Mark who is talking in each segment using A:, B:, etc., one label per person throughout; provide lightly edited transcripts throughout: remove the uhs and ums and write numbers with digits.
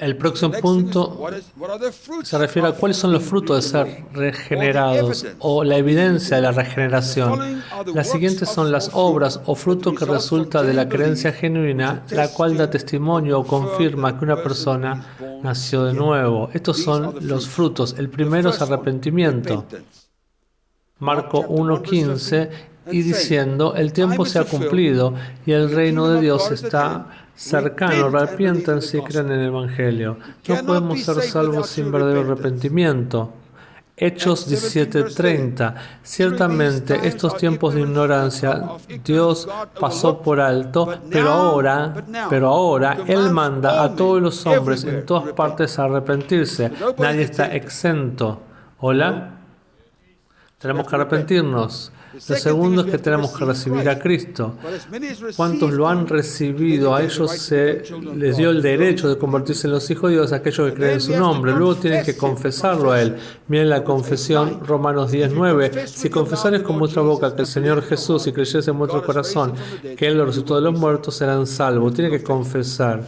A: El próximo punto se refiere a cuáles son los frutos de ser regenerados o la evidencia de la regeneración. Las siguientes son las obras o fruto que resulta de la creencia genuina, la cual da testimonio o confirma que una persona nació de nuevo. Estos son los frutos. El primero es arrepentimiento. Marco 1:15, y diciendo, el tiempo se ha cumplido y el reino de Dios está cercano, arrepiéntanse y crean en el Evangelio. No podemos ser salvos sin verdadero arrepentimiento. Hechos 17:30. Ciertamente estos tiempos de ignorancia Dios pasó por alto, pero ahora Él manda a todos los hombres en todas partes a arrepentirse. Nadie está exento. ¿Hola? Tenemos que arrepentirnos. Lo segundo es que tenemos que recibir a Cristo. ¿Cuántos lo han recibido? A ellos se les dio el derecho de convertirse en los hijos de Dios, aquellos que creen en su nombre. Luego tienen que confesarlo a Él. Miren la confesión, Romanos 10:9. Si confesares con vuestra boca que el Señor Jesús y creyeres en vuestro corazón que Él lo resucitó de los muertos, serán salvos. Tienen que confesar.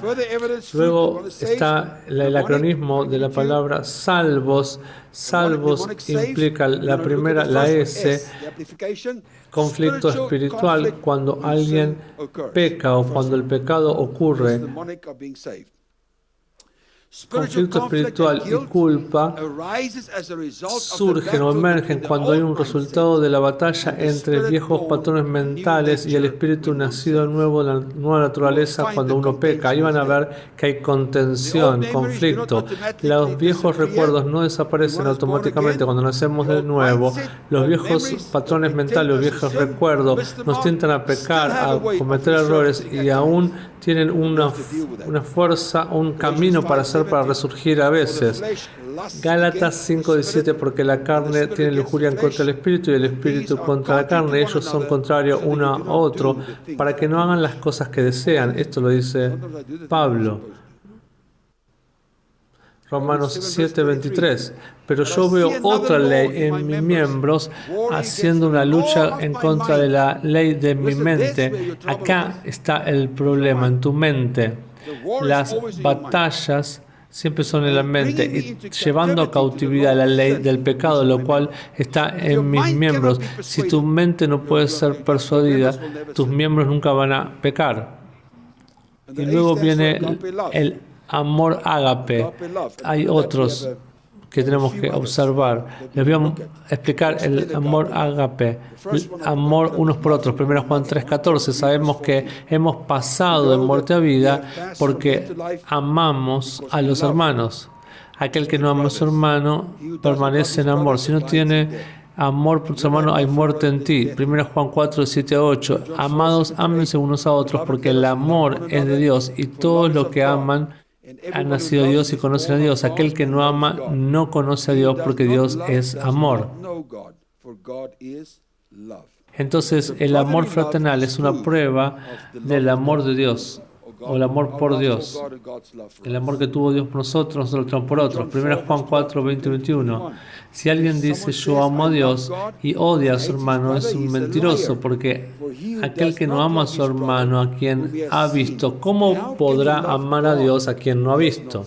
A: Luego está el acronismo de la palabra salvos. Salvos implica la primera, la S, conflicto espiritual, cuando alguien peca o cuando el pecado ocurre. Conflicto espiritual y culpa surgen o emergen cuando hay un resultado de la batalla entre viejos patrones mentales y el espíritu nacido nuevo, la nueva naturaleza cuando uno peca. Ahí van a ver que hay contención, conflicto. Los viejos recuerdos no desaparecen automáticamente cuando nacemos de nuevo. Los viejos patrones mentales, los viejos recuerdos nos tientan a pecar, a cometer errores y aún tienen una fuerza, un camino para resurgir a veces. Gálatas 5:17, porque la carne tiene lujuria en contra del espíritu y el espíritu contra la carne. Ellos son contrarios uno a otro para que no hagan las cosas que desean. Esto lo dice Pablo. Romanos 7:23. Pero yo veo otra ley en mis miembros haciendo una lucha en contra de la ley de mi mente. Acá está el problema, en tu mente. Las batallas siempre son en la mente y llevando a cautividad la ley del pecado, lo cual está en mis miembros. Si tu mente no puede ser persuadida, tus miembros nunca van a pecar. Y luego viene el amor ágape. Hay otros que tenemos que observar. Les voy a explicar el amor ágape, el amor unos por otros. 1 Juan 3:14. Sabemos que hemos pasado de muerte a vida porque amamos a los hermanos. Aquel que no ama a su hermano permanece en amor. Si no tiene amor por su hermano, hay muerte en ti. 1 Juan 4:7-8. Amados, ámense unos a otros porque el amor es de Dios y todos los que aman han nacido de Dios y conocen a Dios. Aquel que no ama no conoce a Dios porque Dios es amor. Entonces, el amor fraternal es una prueba del amor de Dios o el amor por Dios. El amor que tuvo Dios por nosotros lo tenemos por otros. 1 Juan 4:20-21. Si alguien dice yo amo a Dios y odia a su hermano, es un mentiroso, porque aquel que no ama a su hermano, a quien ha visto, ¿cómo podrá amar a Dios a quien no ha visto?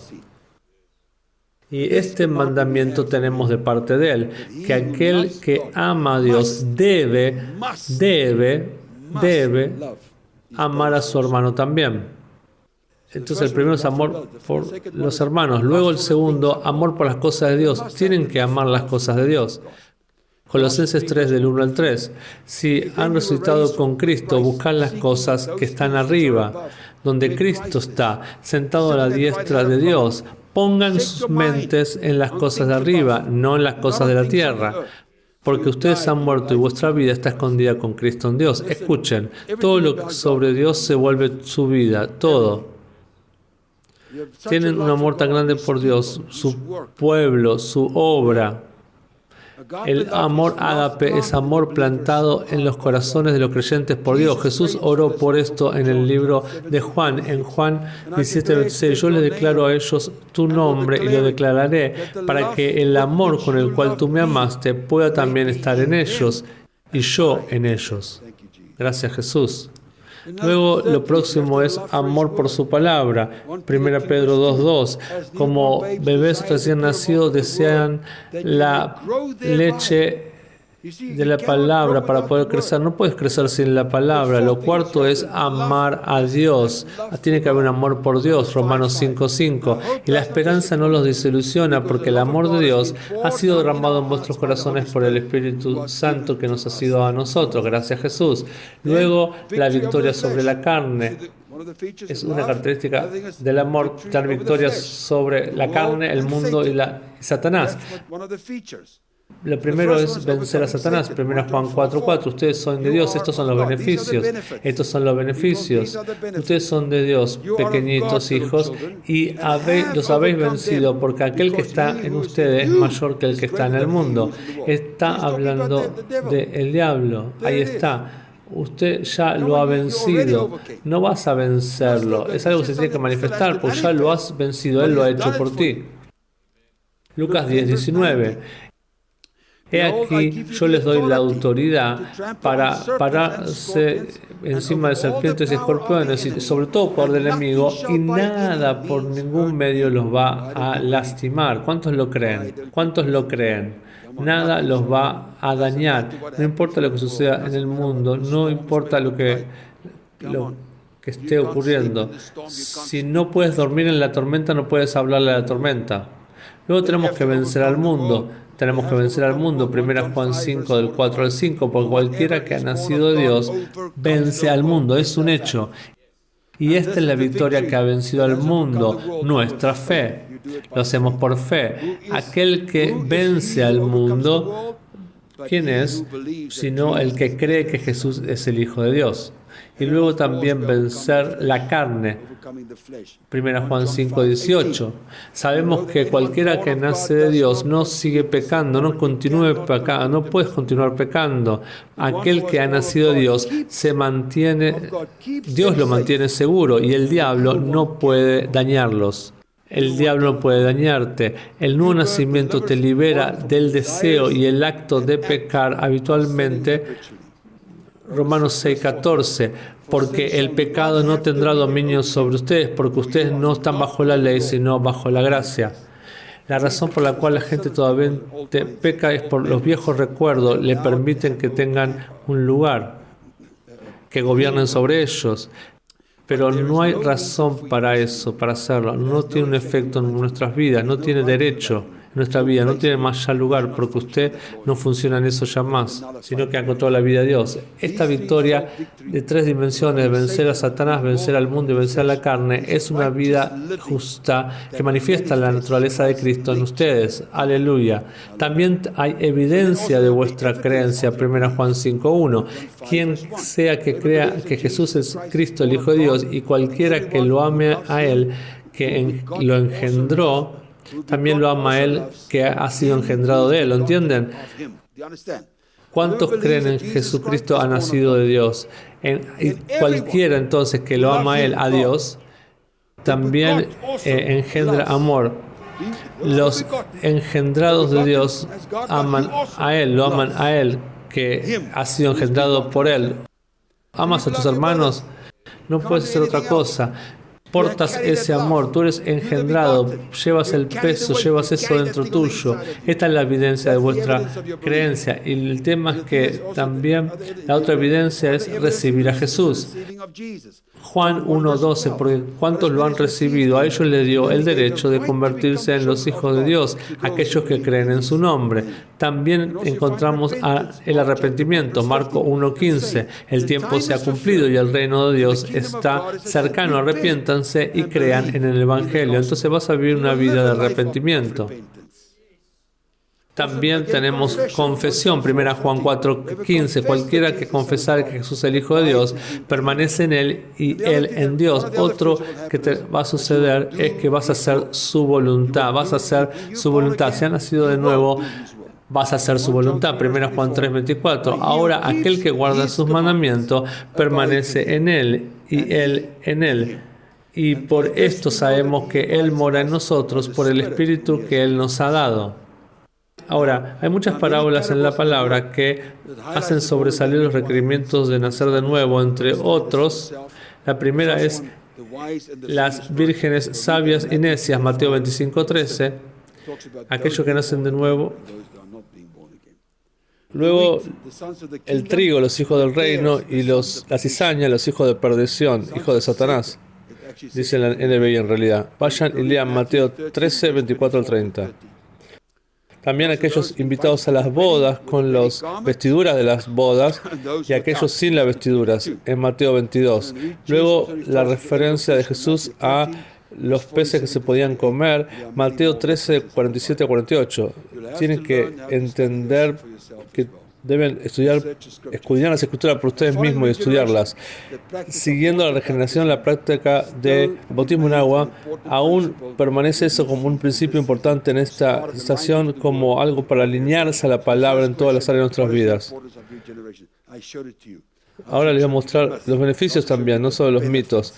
A: Y este mandamiento tenemos de parte de Él, que aquel que ama a Dios debe amar a su hermano también. Entonces el primero es amor por los hermanos. Luego el segundo, amor por las cosas de Dios. Tienen que amar las cosas de Dios. Colosenses 3, del 1 al 3. Si han resucitado con Cristo, buscad las cosas que están arriba, donde Cristo está, sentado a la diestra de Dios. Pongan sus mentes en las cosas de arriba, no en las cosas de la tierra. Porque ustedes han muerto y vuestra vida está escondida con Cristo en Dios. Escuchen, todo lo que sobre Dios se vuelve su vida, todo. Tienen un amor tan grande por Dios, su pueblo, su obra. El amor ágape es amor plantado en los corazones de los creyentes por Dios. Jesús oró por esto en el libro de Juan, en Juan 17:26. Yo les declaro a ellos tu nombre y lo declararé para que el amor con el cual tú me amaste pueda también estar en ellos y yo en ellos. Gracias, Jesús. Luego lo próximo es amor por su palabra. 1 Pedro 2:2. Como bebés recién nacidos desean la leche de la palabra para poder crecer. No puedes crecer sin la palabra. Lo cuarto es amar a Dios. Tiene que haber un amor por Dios, Romanos 5:5. Y la esperanza no los desilusiona porque el amor de Dios ha sido derramado en vuestros corazones por el Espíritu Santo que nos ha sido a nosotros, gracias a Jesús. Luego, la victoria sobre la carne. Es una característica del amor, dar victoria sobre la carne, el mundo y Satanás. Lo primero es vencer a Satanás. 1 Juan 4:4. Ustedes son de Dios. Estos son los beneficios. Estos son los beneficios. Ustedes son de Dios, pequeñitos hijos, y los habéis vencido, porque aquel que está en ustedes es mayor que el que está en el mundo. Está hablando del diablo. Ahí está. Usted ya lo ha vencido. No vas a vencerlo. Es algo que se tiene que manifestar, porque ya lo has vencido. Él lo ha hecho por ti. Lucas 10:19. He aquí, yo les doy la autoridad para pararse encima de serpientes y escorpiones y sobre todo por el enemigo, y nada por ningún medio los va a lastimar. ¿Cuántos lo creen? ¿Cuántos lo creen? Nada los va a dañar. No importa lo que suceda en el mundo, no importa lo que esté ocurriendo. Si no puedes dormir en la tormenta, no puedes hablarle a la tormenta. Luego tenemos que vencer al mundo. Tenemos que vencer al mundo. 1 Juan 5, del 4 al 5. Porque cualquiera que ha nacido de Dios vence al mundo. Es un hecho. Y esta es la victoria que ha vencido al mundo. Nuestra fe. Lo hacemos por fe. Aquel que vence al mundo, ¿quién es? Sino el que cree que Jesús es el Hijo de Dios. Y luego también vencer la carne. 1 Juan 5:18. Sabemos que cualquiera que nace de Dios no sigue pecando, no continúe pecando, no puedes continuar pecando. Aquel que ha nacido de Dios se mantiene, Dios lo mantiene seguro y el diablo no puede dañarlos. El diablo no puede dañarte. El nuevo nacimiento te libera del deseo y el acto de pecar habitualmente. Romanos 6:14, porque el pecado no tendrá dominio sobre ustedes, porque ustedes no están bajo la ley, sino bajo la gracia. La razón por la cual la gente todavía peca es por los viejos recuerdos, le permiten que tengan un lugar, que gobiernen sobre ellos. Pero no hay razón para eso, para hacerlo. No tiene un efecto en nuestras vidas, no tiene derecho. Nuestra vida no tiene más ya lugar porque usted no funciona en eso ya más, sino que ha encontrado la vida de Dios. Esta victoria de 3 dimensiones, vencer a Satanás, vencer al mundo y vencer a la carne, es una vida justa que manifiesta la naturaleza de Cristo en ustedes. Aleluya. También hay evidencia de vuestra creencia. 1 Juan 5:1. Quien sea que crea que Jesús es Cristo, el Hijo de Dios, y cualquiera que lo ame a Él, que lo engendró, también lo ama a Él que ha sido engendrado de Él. ¿Lo entienden? ¿Cuántos creen en Jesucristo ha nacido de Dios? Y cualquiera entonces que lo ama a Él, a Dios, también engendra amor. Los engendrados de Dios aman a Él, lo aman a Él que ha sido engendrado por Él. ¿Amas a tus hermanos? No puedes hacer otra cosa. Portas ese amor, tú eres engendrado, llevas el peso, llevas eso dentro tuyo. Esta es la evidencia de vuestra creencia. Y el tema es que también la otra evidencia es recibir a Jesús. Juan 1:12, porque cuantos lo han recibido, a ellos les dio el derecho de convertirse en los hijos de Dios, aquellos que creen en su nombre. También encontramos el arrepentimiento, Marcos 1:15. El tiempo se ha cumplido y el reino de Dios está cercano. Arrepiéntanse y crean en el Evangelio. Entonces vas a vivir una vida de arrepentimiento. También tenemos confesión, 1 Juan 4:15. Cualquiera que confesare que Jesús es el Hijo de Dios, permanece en Él y Él en Dios. Otro que te va a suceder es que vas a hacer su voluntad. Vas a hacer su voluntad. Si has nacido de nuevo, vas a hacer su voluntad. 1 Juan 3:24. Ahora aquel que guarda sus mandamientos permanece en Él y Él en Él. Y por esto sabemos que Él mora en nosotros por el Espíritu que Él nos ha dado. Ahora, hay muchas parábolas en la palabra que hacen sobresalir los requerimientos de nacer de nuevo. Entre otros, la primera es las vírgenes sabias y necias, Mateo 25:13, aquellos que nacen de nuevo. Luego, el trigo, los hijos del reino, y la cizaña, los hijos de perdición, hijos de Satanás. Dice la NBI en realidad. Vayan y lean Mateo 13, 24 al 30. También aquellos invitados a las bodas con las vestiduras de las bodas y aquellos sin las vestiduras, en Mateo 22. Luego, la referencia de Jesús a los peces que se podían comer, Mateo 13, 47 a 48. Tienen que entender que deben escudriñar las escrituras por ustedes mismos y estudiarlas. Siguiendo la regeneración, la práctica del bautismo en agua, aún permanece eso como un principio importante en esta estación, como algo para alinearse a la palabra en todas las áreas de nuestras vidas. Ahora les voy a mostrar los beneficios también, no solo los mitos.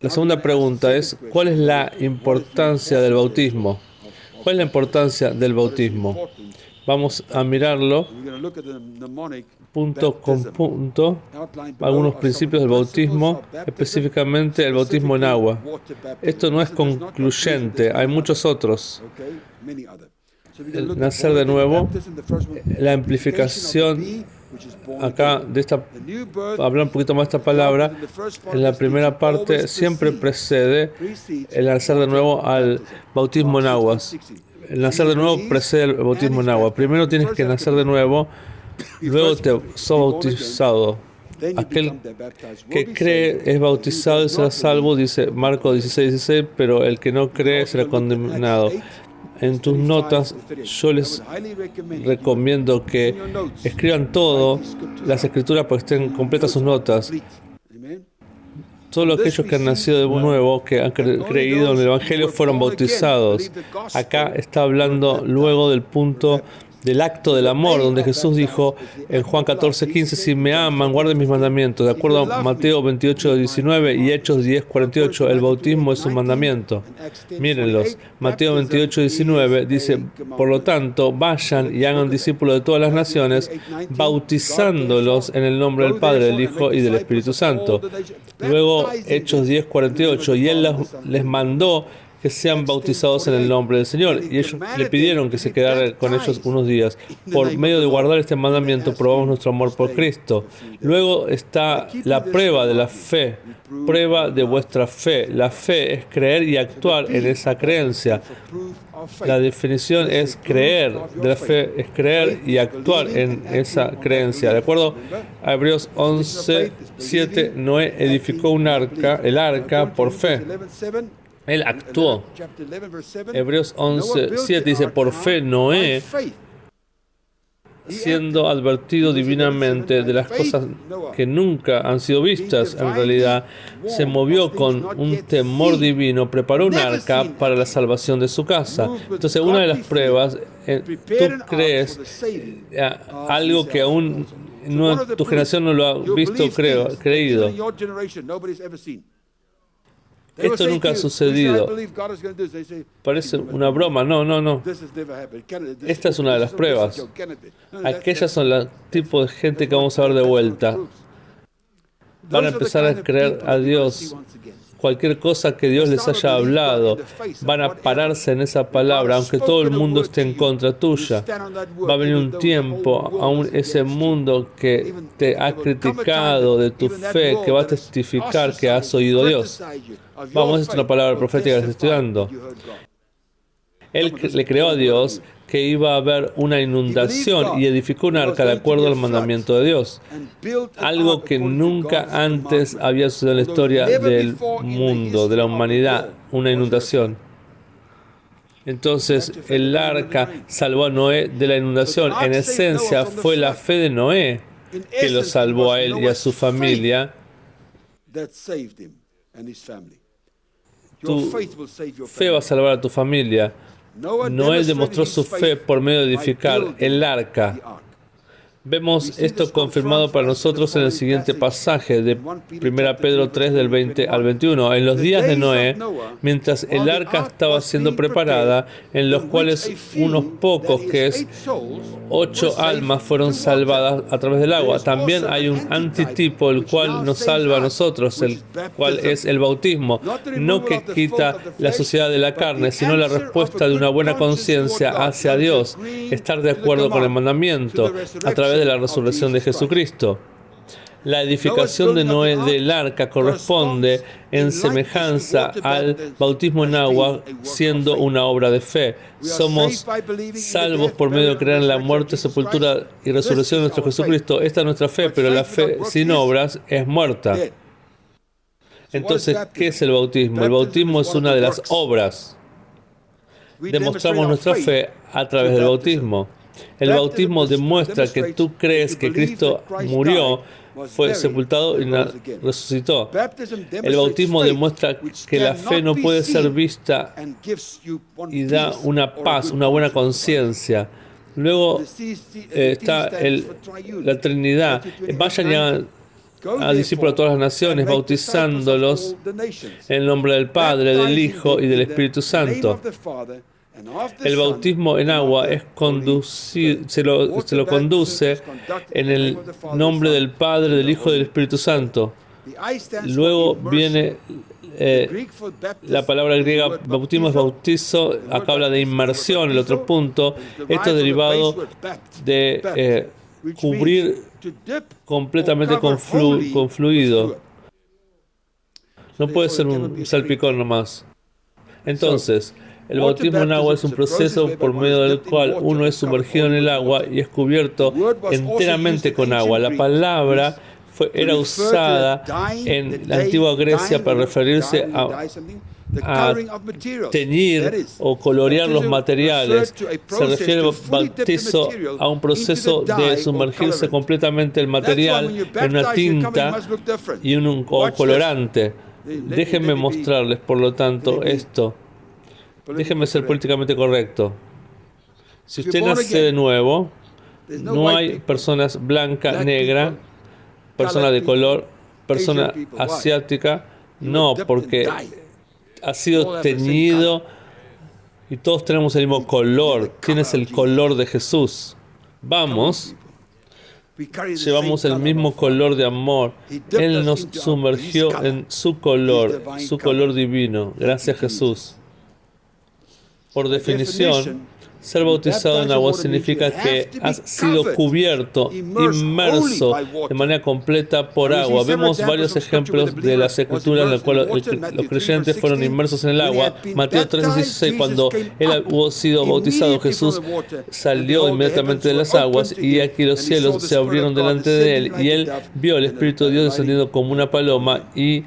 A: La segunda pregunta es, ¿cuál es la importancia del bautismo? ¿Cuál es la importancia del bautismo? Vamos a mirarlo punto con punto, algunos principios del bautismo, específicamente el bautismo en agua. Esto no es concluyente, hay muchos otros. El nacer de nuevo, la amplificación, acá de esta, hablar un poquito más de esta palabra, en la primera parte siempre precede el nacer de nuevo al bautismo en aguas. El nacer de nuevo precede el bautismo en agua. Primero tienes que nacer de nuevo, luego te sos bautizado. Aquel que cree es bautizado y será salvo, dice Marcos 16:16, pero el que no cree será condenado. En tus notas, yo les recomiendo que escriban todo, las escrituras, para que estén completas sus notas. Todos aquellos que han nacido de nuevo, que han creído en el Evangelio, fueron bautizados. Acá está hablando luego del punto del acto del amor, donde Jesús dijo en Juan 14:15, si me aman, guarden mis mandamientos. De acuerdo a Mateo 28:19 y Hechos 10:48, el bautismo es un mandamiento. Mírenlos. Mateo 28:19 dice, por lo tanto, vayan y hagan discípulos de todas las naciones, bautizándolos en el nombre del Padre, del Hijo y del Espíritu Santo. Luego, Hechos 10:48, y Él les mandó que sean bautizados en el nombre del Señor. Y ellos le pidieron que se quedara con ellos unos días. Por medio de guardar este mandamiento, probamos nuestro amor por Cristo. Luego está la prueba de la fe. Prueba de vuestra fe. La fe es creer y actuar en esa creencia. La definición es creer. De la fe es creer y actuar en esa creencia. De acuerdo a Hebreos 11:7, Noé edificó el arca por fe. Él actuó. Hebreos 11:7 dice, por fe Noé, siendo advertido divinamente de las cosas que nunca han sido vistas, en realidad, se movió con un temor divino, preparó un arca para la salvación de su casa. Entonces, una de las pruebas, tú crees algo que aún tu generación no lo ha visto, creído. Esto nunca ha sucedido. Parece una broma. No. Esta es una de las pruebas. Aquellas son el tipo de gente que vamos a ver de vuelta. Van a empezar a creer a Dios. Cualquier cosa que Dios les haya hablado, van a pararse en esa palabra, aunque todo el mundo esté en contra tuya. Va a venir un tiempo, aún ese mundo que te ha criticado de tu fe, que va a testificar que has oído a Dios. Vamos, esta es una palabra profética que les estoy dando. Él le creó a Dios que iba a haber una inundación y edificó un arca de acuerdo al mandamiento de Dios. Algo que nunca antes había sucedido en la historia del mundo, de la humanidad, una inundación. Entonces, el arca salvó a Noé de la inundación. En esencia, fue la fe de Noé que lo salvó a él y a su familia. Tu fe va a salvar a tu familia. Noé demostró su fe por medio de edificar el arca. Vemos esto confirmado para nosotros en el siguiente pasaje de 1 Pedro 3 del 20 al 21. En los días de Noé, mientras el arca estaba siendo preparada, en los cuales unos pocos, que es 8 almas, fueron salvadas a través del agua. También hay un antitipo, el cual nos salva a nosotros, el cual es el bautismo. No que quita la suciedad de la carne, sino la respuesta de una buena conciencia hacia Dios, estar de acuerdo con el mandamiento, a través de la resurrección de Jesucristo. La edificación de Noé del arca corresponde en semejanza al bautismo en agua, siendo una obra de fe. Somos salvos por medio de creer en la muerte, sepultura y resurrección de nuestro Jesucristo. Esta es nuestra fe, pero la fe sin obras es muerta. Entonces, ¿qué es el bautismo? El bautismo es una de las obras. Demostramos nuestra fe a través del bautismo. El bautismo demuestra que tú crees que Cristo murió, fue sepultado y resucitó. El bautismo demuestra que la fe no puede ser vista y da una paz, una buena conciencia. Luego está la Trinidad. Vayan a discípulos de todas las naciones, bautizándolos en el nombre del Padre, del Hijo y del Espíritu Santo. El bautismo en agua es se lo conduce en el nombre del Padre, del Hijo y del Espíritu Santo. Luego viene la palabra griega bautismo es bautizo, acá habla de inmersión, el otro punto. Esto es derivado de cubrir completamente con fluido. No puede ser un salpicón nomás. Entonces, el bautismo en agua es un proceso por medio del cual uno es sumergido en el agua y es cubierto enteramente con agua. La palabra era usada en la antigua Grecia para referirse a teñir o colorear los materiales. Se refiere al bautizo a un proceso de sumergirse completamente el material en una tinta y un colorante. Déjenme mostrarles, por lo tanto, esto. Déjenme ser políticamente correcto. Si usted nace de nuevo, no hay personas blanca, negra, persona de color, persona asiática, no, porque ha sido teñido y todos tenemos el mismo color. Tienes el color de Jesús. Vamos, llevamos el mismo color de amor. Él nos sumergió en su color divino. Gracias, Jesús. Por definición, ser bautizado en agua significa que has sido cubierto, inmerso de manera completa por agua. Vemos varios ejemplos de las escrituras en las cuales los creyentes fueron inmersos en el agua. Mateo 3:16, cuando él hubo sido bautizado, Jesús salió inmediatamente de las aguas y aquí los cielos se abrieron delante de él y él vio el Espíritu de Dios descendiendo como una paloma y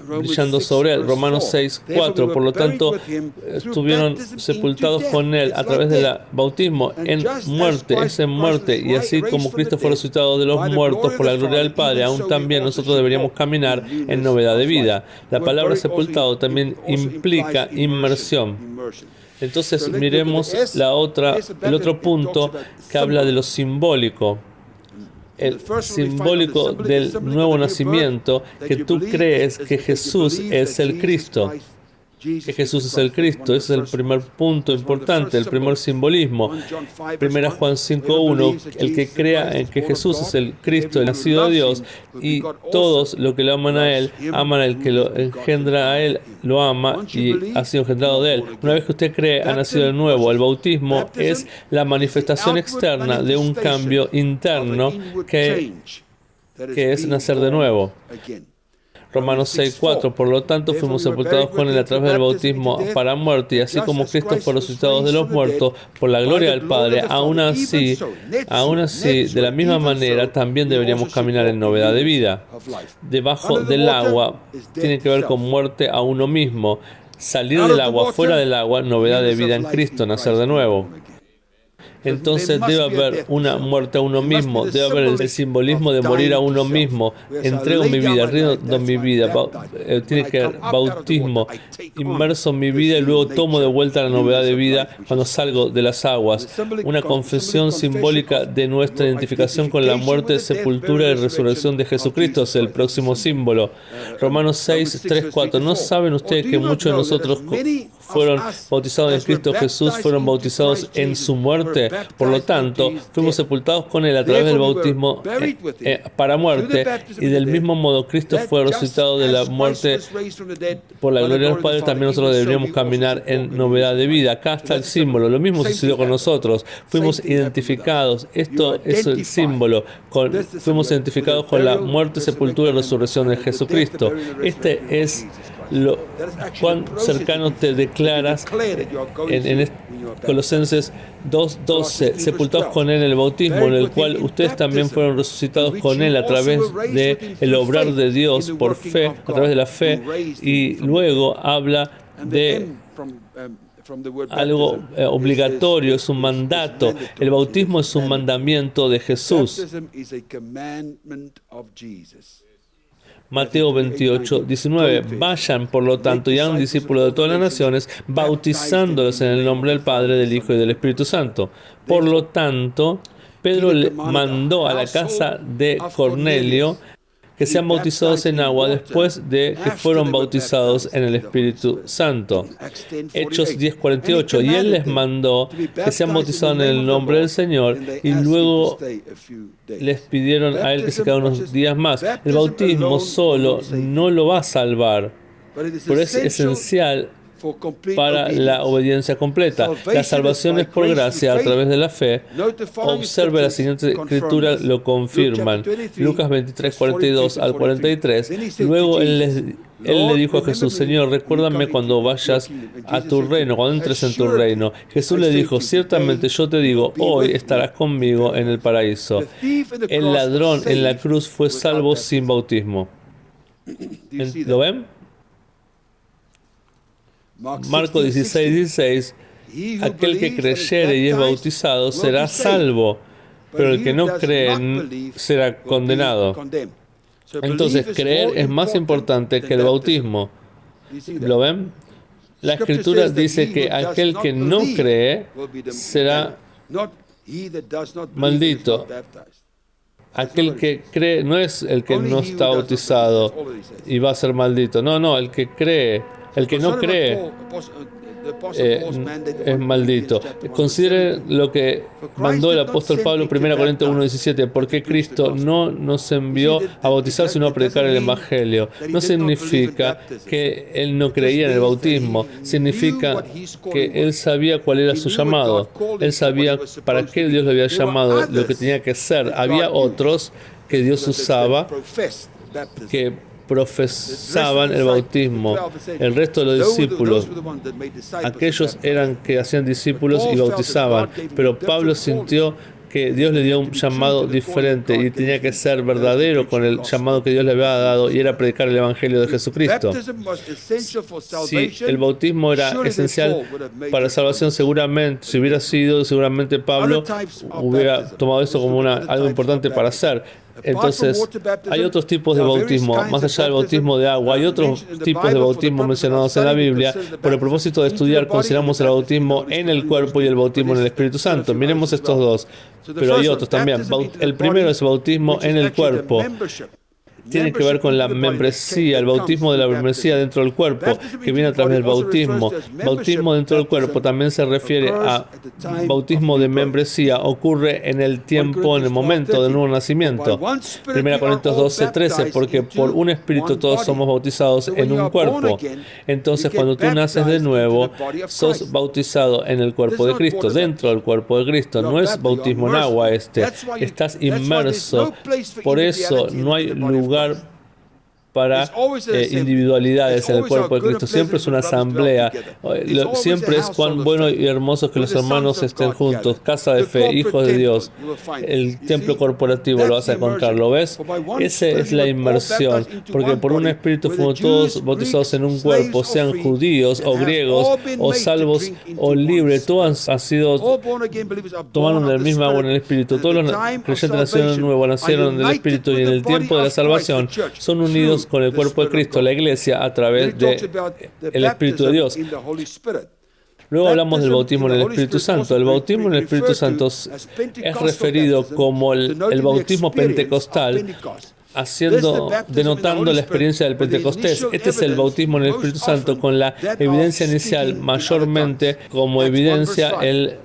A: brillando sobre él. Romanos 6:4. Por lo tanto, estuvieron sepultados con él a través del bautismo en muerte, es en muerte. Y así como Cristo fue resucitado de los muertos por la gloria del Padre, aún también nosotros deberíamos caminar en novedad de vida. La palabra sepultado también implica inmersión. Entonces miremos el otro punto que habla de lo simbólico. El simbólico del nuevo nacimiento, que tú crees que Jesús es el Cristo. Que Jesús es el Cristo. Ese es el primer punto importante, el primer simbolismo. 1 Juan 5:1, el que crea en que Jesús es el Cristo, el nacido de Dios, y todos los que lo aman a Él, aman al que lo engendra a Él, lo ama y ha sido engendrado de Él. Una vez que usted cree, ha nacido de nuevo. El bautismo es la manifestación externa de un cambio interno que es nacer de nuevo. Romanos 6:4, por lo tanto fuimos sepultados con él a través del bautismo para muerte, y así como Cristo fue resucitado de los muertos por la gloria del Padre, aún así, de la misma manera, también deberíamos caminar en novedad de vida. Debajo del agua tiene que ver con muerte a uno mismo. Salir del agua, fuera del agua, novedad de vida en Cristo, nacer de nuevo. Entonces debe haber una muerte a uno mismo, debe haber el simbolismo de morir a uno mismo. Entrego mi vida, rindo mi vida. Tiene que haber bautismo, inmerso en mi vida y luego tomo de vuelta la novedad de vida cuando salgo de las aguas. Una confesión simbólica de nuestra identificación con la muerte, sepultura y resurrección de Jesucristo es el próximo símbolo. Romanos 6, 3, 4. ¿No saben ustedes que muchos de nosotros fueron bautizados en Cristo Jesús, fueron bautizados en su muerte? Por lo tanto, fuimos sepultados con Él a través del bautismo para muerte, y del mismo modo Cristo fue resucitado de la muerte por la gloria del Padre. También nosotros deberíamos caminar en novedad de vida. Acá está el símbolo. Lo mismo sucedió con nosotros. Fuimos identificados. Esto es el símbolo. Fuimos identificados con la muerte, sepultura y resurrección de Jesucristo. Este es cuán cercano te declaras en Colosenses 2:12, sepultados con Él en el bautismo, en el cual ustedes también fueron resucitados con Él a través del obrar de Dios por fe, a través de la fe, y luego habla de algo obligatorio, es un mandato. El bautismo es un mandamiento de Jesús. Mateo 28, 19. Vayan, por lo tanto, y hagan discípulos de todas las naciones, bautizándolos en el nombre del Padre, del Hijo y del Espíritu Santo. Por lo tanto, Pedro le mandó a la casa de Cornelio que sean bautizados en agua después de que fueron bautizados en el Espíritu Santo. Hechos 10:48. Y él les mandó que sean bautizados en el nombre del Señor, y luego les pidieron a él que se quedara unos días más. El bautismo solo no lo va a salvar, pero es esencial para la obediencia completa. La salvación es por gracia a través de la fe. Observe las siguientes escrituras, lo confirman. Lucas 23, 42 al 43. Luego él le dijo a Jesús: Señor, recuérdame cuando vayas a tu reino, cuando entres en tu reino. Jesús le dijo: ciertamente yo te digo, hoy estarás conmigo en el paraíso. El ladrón en la cruz fue salvo sin bautismo. ¿Lo ven? Marcos 16, 16. Aquel que creyere y es bautizado será salvo, pero el que no cree será condenado. Entonces, creer es más importante que el bautismo. ¿Lo ven? La Escritura dice que aquel que no cree será maldito. Aquel que cree no es el que no está bautizado y va a ser maldito. No, el que cree. El que no cree es maldito. Considere lo que mandó el apóstol Pablo en 1 Corintios 1:17. Porque Cristo no nos envió a bautizar, sino a predicar el Evangelio. No significa que Él no creía en el bautismo. Significa que Él sabía cuál era su llamado. Él sabía para qué Dios le había llamado, lo que tenía que ser. Había otros que Dios usaba que profesaban el bautismo. El resto de los discípulos, aquellos eran que hacían discípulos y bautizaban, pero Pablo sintió que Dios le dio un llamado diferente y tenía que ser verdadero con el llamado que Dios le había dado, y era predicar el Evangelio de Jesucristo. Si el bautismo era esencial para la salvación, si hubiera sido, seguramente Pablo hubiera tomado eso como algo importante para hacer. Entonces, hay otros tipos de bautismo, más allá del bautismo de agua. Hay otros tipos de bautismo mencionados en la Biblia. Por el propósito de estudiar, consideramos el bautismo en el cuerpo y el bautismo en el Espíritu Santo. Miremos estos dos, pero hay otros también. El primero es el bautismo en el cuerpo. Tiene que ver con la membresía, el bautismo de la membresía dentro del cuerpo, que viene a través del bautismo. Bautismo dentro del cuerpo también se refiere a bautismo de membresía. Ocurre en el tiempo, en el momento del nuevo nacimiento. 1 Corintios 12, 13, porque por un espíritu todos somos bautizados en un cuerpo. Entonces, cuando tú naces de nuevo, sos bautizado en el cuerpo de Cristo, dentro del cuerpo de Cristo. No es bautismo en agua estás inmerso. Por eso no hay lugar
B: para individualidades en el cuerpo de Cristo. Siempre es una asamblea. Siempre es cuán bueno y hermoso que los hermanos estén juntos. Casa de fe, hijos de Dios. El templo corporativo lo vas a encontrar, ¿lo ves? Esa es la inmersión, porque por un espíritu fuimos todos bautizados en un cuerpo, sean judíos o griegos o salvos o libres. Todos han sido tomaron del mismo agua en el espíritu. Todos los creyentes nacieron de nuevo, nacieron del espíritu, y en el tiempo de la salvación son unidos con el cuerpo de Cristo, la iglesia, a través del Espíritu de Dios. Luego hablamos del bautismo en el Espíritu Santo. El bautismo en el Espíritu Santo es referido como el bautismo pentecostal, denotando la experiencia del Pentecostés. Este es el bautismo en el Espíritu Santo con la evidencia inicial, mayormente como evidencia el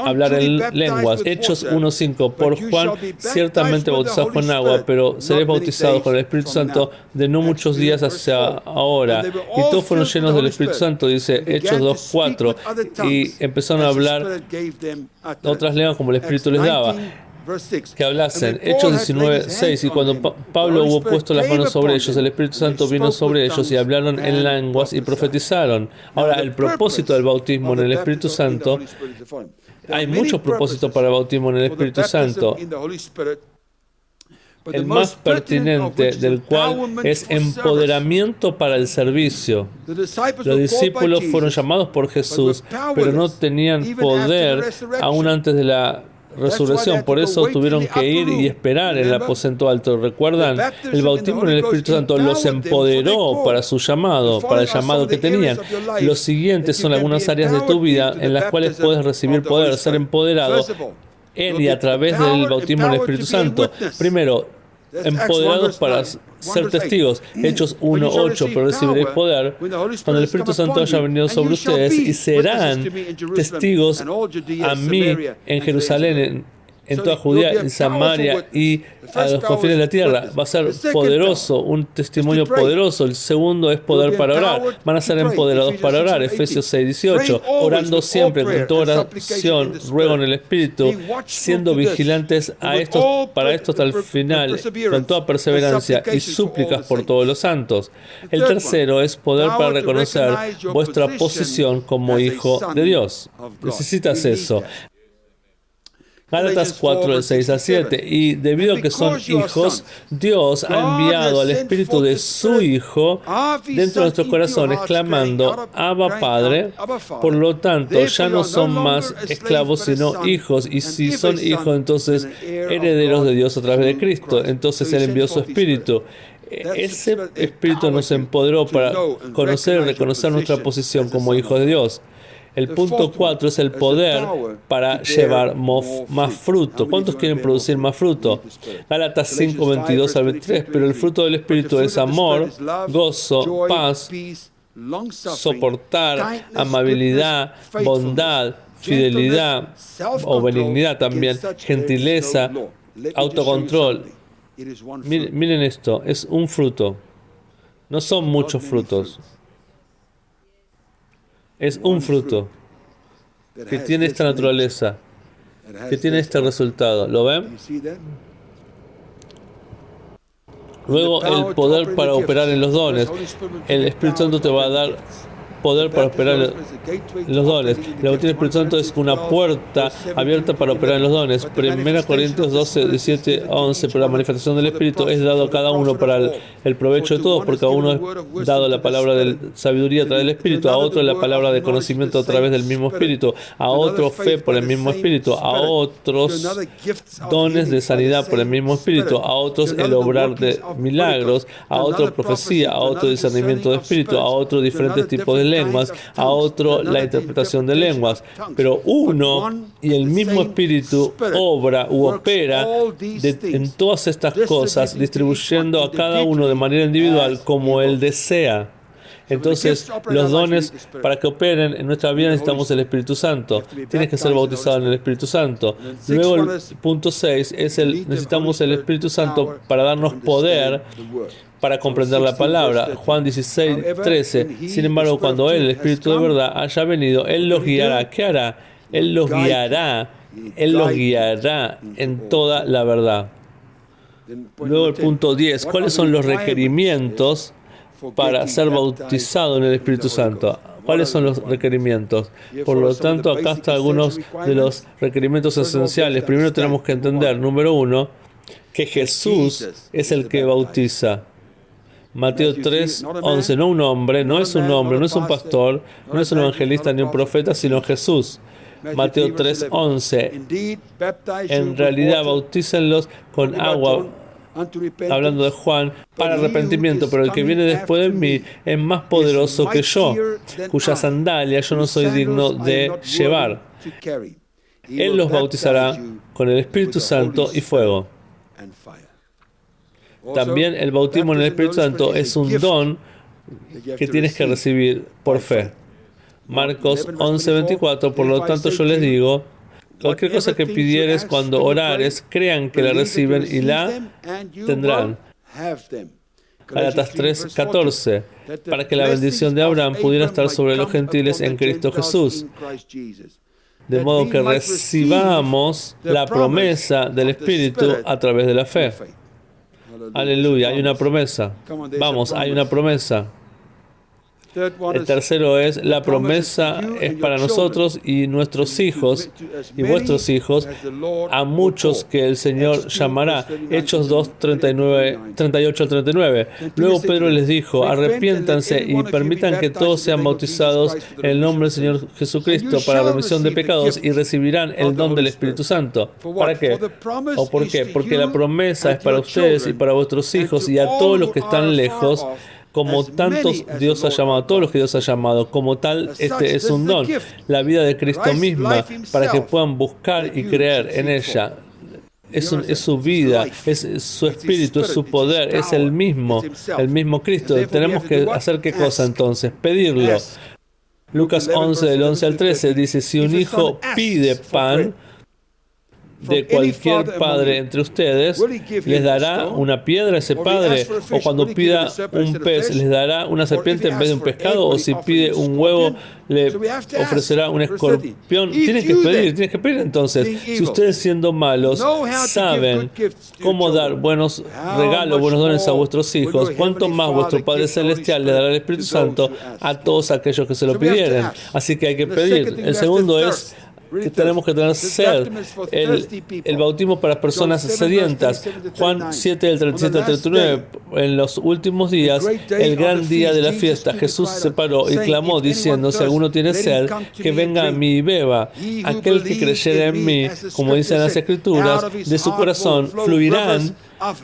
B: hablar en lenguas. Hechos 1:5. Por Juan, ciertamente bautizados con agua, pero seréis bautizados con el Espíritu Santo de no muchos días hacia ahora. Y todos fueron llenos del Espíritu Santo, dice Hechos 2:4. Y empezaron a hablar otras lenguas como el Espíritu les daba que hablasen. Hechos 19:6. Y cuando Pablo hubo puesto las manos sobre ellos, el Espíritu Santo vino sobre ellos y hablaron en lenguas y profetizaron. Ahora, el propósito del bautismo en el Espíritu Santo, hay muchos propósitos para el bautismo en el Espíritu Santo. El más pertinente del cual es empoderamiento para el servicio. Los discípulos fueron llamados por Jesús, pero no tenían poder aún antes de la resurrección. Por eso tuvieron que ir y esperar en el aposento alto. ¿Recuerdan? El bautismo en el Espíritu Santo los empoderó para su llamado, para el llamado que tenían. Los siguientes son algunas áreas de tu vida en las cuales puedes recibir poder, ser empoderado en y a través del bautismo en el Espíritu Santo. Primero, empoderados para ser testigos. Hechos 1:8, pero recibiréis poder cuando el Espíritu Santo haya venido sobre ustedes, y serán testigos a mí en Jerusalén, en toda Judea, en Samaria y a los confines de la tierra. Va a ser poderoso, un testimonio poderoso. El segundo es poder para orar. Van a ser empoderados para orar. Efesios 6:18. Orando siempre con toda oración, ruego en el Espíritu, siendo vigilantes para esto hasta el final, con toda perseverancia y súplicas por todos los santos. El tercero es poder para reconocer vuestra posición como hijo de Dios. Necesitas eso. Gálatas 4:6-7. Y debido a que son hijos, Dios ha enviado al Espíritu de su Hijo dentro de nuestros corazones, clamando, Abba Padre. Por lo tanto, ya no son más esclavos, sino hijos. Y si son hijos, entonces herederos de Dios a través de Cristo. Entonces Él envió su Espíritu. Ese Espíritu nos empoderó para conocer y reconocer nuestra posición como hijos de Dios. El punto 4 es el poder para llevar más fruto. ¿Cuántos quieren producir más fruto? Gálatas 5:22-23. Pero el fruto del Espíritu es amor, gozo, paz, soportar, amabilidad, bondad, fidelidad o benignidad también, gentileza, autocontrol. Miren esto, es un fruto. No son muchos frutos. Es un fruto que tiene esta naturaleza, que tiene este resultado. ¿Lo ven? Luego, el poder para operar en los dones. El Espíritu Santo te va a dar poder para operar en los dones. El bautismo del Espíritu Santo es una puerta abierta para operar en los dones. 1 Corintios 12:17-11. Pero la manifestación del Espíritu es dado a cada uno para el provecho de todos, porque a uno es dado la palabra de sabiduría a través del Espíritu, a otro la palabra de conocimiento a través del mismo Espíritu, a otro fe por el mismo Espíritu, a otros dones de sanidad por el mismo Espíritu, a otros el obrar de milagros, a otro profecía, a otro discernimiento de Espíritu, a otro diferentes tipos de lenguas, a otro la interpretación de lenguas. Pero uno y el mismo Espíritu obra u opera en todas estas cosas, distribuyendo a cada uno de manera individual como Él desea. Entonces, los dones, para que operen en nuestra vida, necesitamos el Espíritu Santo. Tienes que ser bautizado en el Espíritu Santo. Luego, el punto 6 es necesitamos el Espíritu Santo para darnos poder para comprender la palabra. Juan 16:13. Sin embargo, cuando Él, el Espíritu de verdad, haya venido, Él los guiará. ¿Qué hará? Él los guiará. Él los guiará en toda la verdad. Luego el punto 10. ¿Cuáles son los requerimientos para ser bautizado en el Espíritu Santo? ¿Cuáles son los requerimientos? Por lo tanto, acá están algunos de los requerimientos esenciales. Primero tenemos que entender, número 1, que Jesús es el que bautiza. Mateo 3:11, no un hombre, no es un hombre, no es un pastor, no es un evangelista ni un profeta, sino Jesús. Mateo 3:11, en realidad bautícenlos con agua, hablando de Juan, para arrepentimiento, pero el que viene después de mí es más poderoso que yo, cuya sandalia yo no soy digno de llevar. Él los bautizará con el Espíritu Santo y fuego. También el bautismo en el Espíritu Santo es un don que tienes que recibir por fe. Marcos 11:24, por lo tanto yo les digo, cualquier cosa que pidieres cuando orares, crean que la reciben y la tendrán. Gálatas 3:14, para que la bendición de Abraham pudiera estar sobre los gentiles en Cristo Jesús. De modo que recibamos la promesa del Espíritu a través de la fe. Aleluya, hay una promesa. Vamos, hay una promesa. El tercero es, la promesa es para nosotros y nuestros hijos y vuestros hijos, a muchos que el Señor llamará. Hechos 2:38-39. Luego Pedro les dijo, arrepiéntanse y permitan que todos sean bautizados en el nombre del Señor Jesucristo para la remisión de pecados y recibirán el don del Espíritu Santo. ¿Para qué? ¿O por qué? Porque la promesa es para ustedes y para vuestros hijos y a todos los que están lejos, como tantos Dios ha llamado, todos los que Dios ha llamado, como tal, este es un don, la vida de Cristo misma, para que puedan buscar y creer en ella. Es su vida, es su espíritu, es su poder, es el mismo Cristo. Tenemos que hacer ¿qué cosa entonces? Pedirlo. Lucas 11, del 11 al 13, dice, si un hijo pide pan de cualquier padre entre ustedes, ¿les dará una piedra a ese padre? ¿O cuando pida un pez, les dará una serpiente en vez de un pescado? ¿O si pide un huevo, le ofrecerá un escorpión? Tienes que pedir entonces. Si ustedes siendo malos saben cómo dar buenos regalos, buenos dones a vuestros hijos, ¿cuánto más vuestro Padre Celestial le dará el Espíritu Santo a todos aquellos que se lo pidieren? Así que hay que pedir. El segundo es que tenemos que tener sed, el bautismo para personas sedientas. Juan 7, del 37 al 39. En los últimos días, el gran día de la fiesta, Jesús se paró y clamó diciendo, si alguno tiene sed, que venga a mí y beba. Aquel que creyere en mí, como dicen las Escrituras, de su corazón fluirán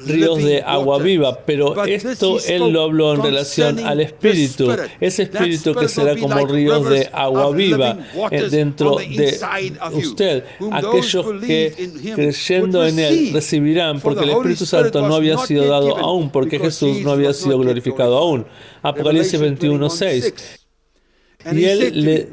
B: ríos de agua viva. Pero esto Él lo habló en relación al Espíritu. Ese Espíritu que será como ríos de agua viva dentro de usted. Aquellos que creyendo en Él recibirán, porque el Espíritu Santo no había sido dado aún, porque Jesús no había sido glorificado aún. Apocalipsis 21:6. Y Él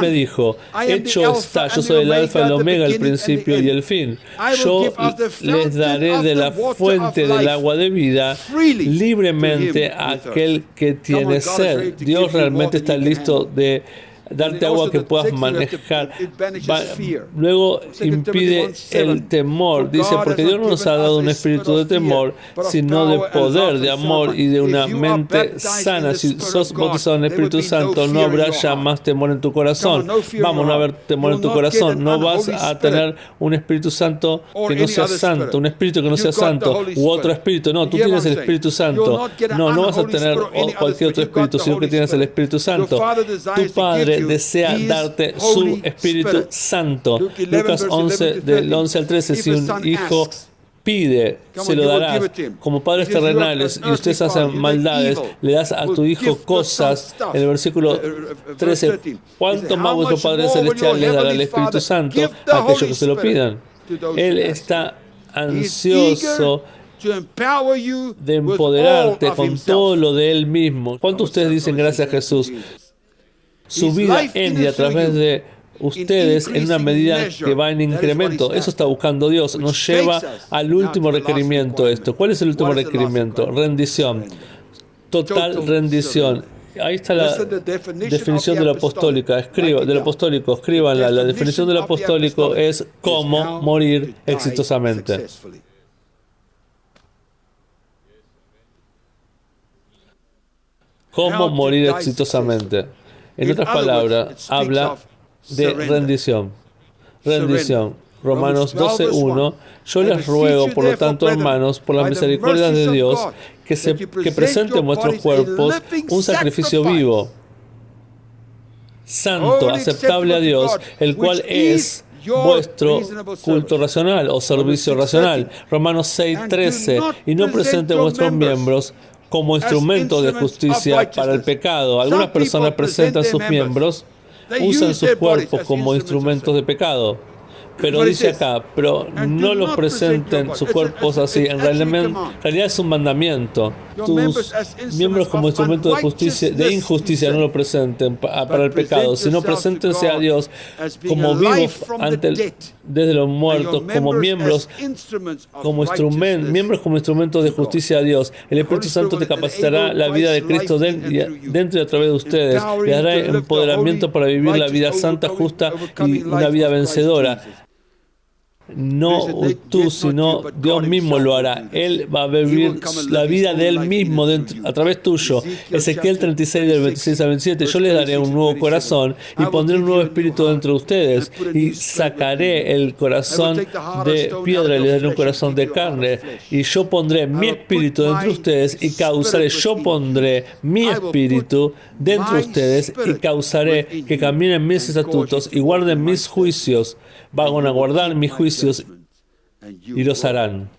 B: me dijo, hecho está, yo soy el alfa y el omega, el principio y el fin. Yo les daré de la fuente del agua de vida libremente a aquel que tiene sed. Dios realmente está listo de darte agua que puedas manejar. Luego impide el temor. Dice, porque Dios no nos ha dado un espíritu de temor, sino de poder, de amor y de una mente sana. Si sos bautizado en el Espíritu Santo, no habrá ya más temor en tu corazón. Vamos, no haber temor en tu corazón. No vas a tener un Espíritu Santo que no sea santo, un espíritu que no sea santo, u otro espíritu. No, tú tienes el Espíritu Santo. No vas a tener cualquier otro espíritu, sino que tienes el Espíritu Santo. Tu Padre desea darte su Espíritu Santo. Lucas 11, del 11 al 13, si un hijo pide, se lo darás. Como padres terrenales y ustedes hacen maldades, le das a tu hijo cosas. En el versículo 13, ¿cuánto más vuestro Padre Celestial les dará el Espíritu Santo a aquellos que se lo pidan? Él está ansioso de empoderarte con todo lo de Él mismo. ¿Cuánto ustedes dicen gracias a Jesús? Su vida en y a través de ustedes en una medida que va en incremento. Eso está buscando Dios. Nos lleva al último requerimiento esto. ¿Cuál es el último requerimiento? Rendición. Total rendición. Ahí está la definición de lo apostólico. Escríbanla. La definición de lo apostólico es cómo morir exitosamente. cómo morir exitosamente. En otras palabras, habla de rendición. Rendición. Romanos 12:1. Yo les ruego, por lo tanto, hermanos, por las misericordias de Dios, que presenten vuestros cuerpos un sacrificio vivo, santo, aceptable a Dios, el cual es vuestro culto racional o servicio racional. Romanos 6:13. Y no presenten vuestros miembros como instrumentos de justicia para el pecado. Algunas personas presentan sus miembros, usan sus cuerpos como instrumentos de pecado. Pero dice acá, pero no lo presenten sus cuerpos así. En realidad es un mandamiento. Tus miembros como instrumentos de justicia, de injusticia, no lo presenten para el pecado, sino preséntense a Dios como vivos desde los muertos, como miembros como instrumentos de justicia a Dios. El Espíritu Santo te capacitará la vida de Cristo dentro y a través de ustedes. Le dará empoderamiento para vivir la vida santa, justa y una vida vencedora. No tú, sino Dios mismo lo hará. Él va a vivir la vida de Él mismo a través tuyo. Ezequiel 36, del 26 al 27. Yo les daré un nuevo corazón y pondré un nuevo espíritu dentro de ustedes. Y sacaré el corazón de piedra y les daré un corazón de carne. Y yo pondré mi espíritu dentro de ustedes y causaré. Yo pondré mi espíritu dentro de ustedes y causaré que caminen mis estatutos y guarden mis juicios. Van a guardar mis juicios y los harán.